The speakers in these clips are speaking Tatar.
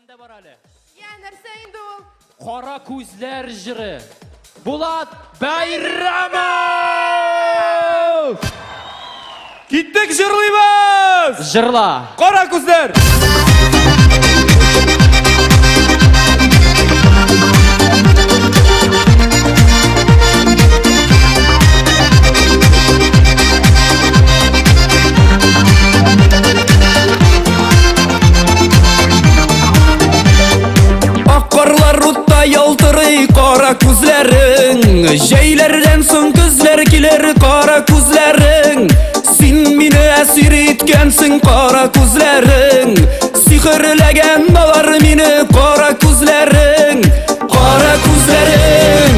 Kimde var hali? Ya narsa endi ol? Qora ko'zlar jiri. Bulat Bayramov! Gittik jırlaymiz! Jırla. Qora ko'zlar! Akkarlar rutta yaltırı qora ko'zlaring, jaylardan so'ng kuzlar kelar qora ko'zlaring. Sen meni asir etgansin qora ko'zlaring, sehrlagan olar meni qora ko'zlaring. Qora ko'zlaring,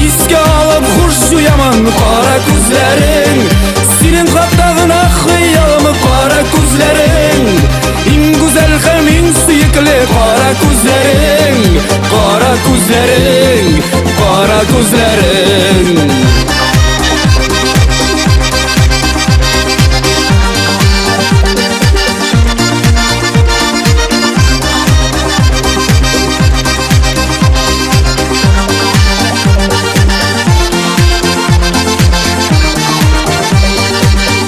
esga olib xush yuyaman qora ko'zlaring. Senin qatdag'ina xiyolim qora ko'zlaring. Eng go'zal ham eng suyukli qora ko'zlaring, qora ko'zlaring, qora ko'zlaring.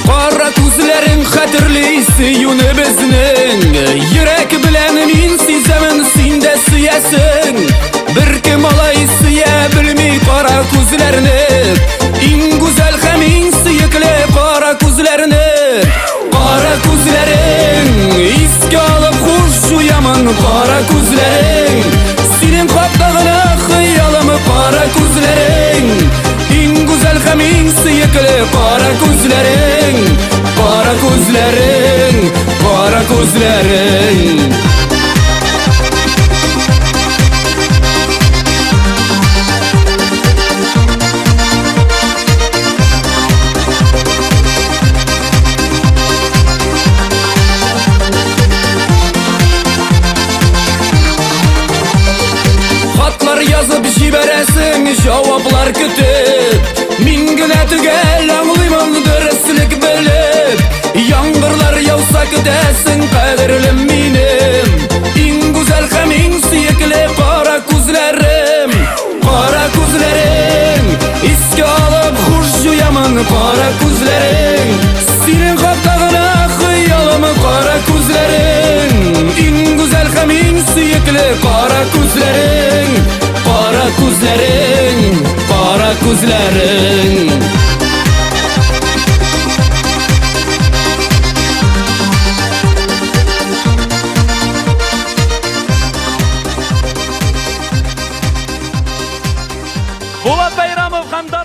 Qora ko'zlaring xatirli suyuni bizning, yurak bilan men sezaman senda suyasin. Bir kim olay suya bilmay qora ko'zlarni, eng go'zal ham eng suyukli qora ko'zlarni. Qora ko'zlaring, esga olib xush yuyaman qora ko'zlaring. Senin qatdag'ina xiyolim qora ko'zlaring. Eng go'zal ham eng suyukli qora ko'zlaring, qora ko'zlaring, qora ko'zlaring. Xatlar yazıp jibarasin, javoblar kutib. Men gina tugal anglayman durustlik bilib. Yomg'irlar yog'sa kutasin qadrlim menim. Eng go'zal ham eng suyukli qora ko'zlarim, qora ko'zlaring. Esga olib xush yuyaman qora ko'zlaring. Senin qatdag'ina xiyolim qora ko'zlaring. Eng go'zal ham eng suyukli qora ko'zlaring, qora ko'zlaring, qora ko'zlaring. Bulat Bayramov hamda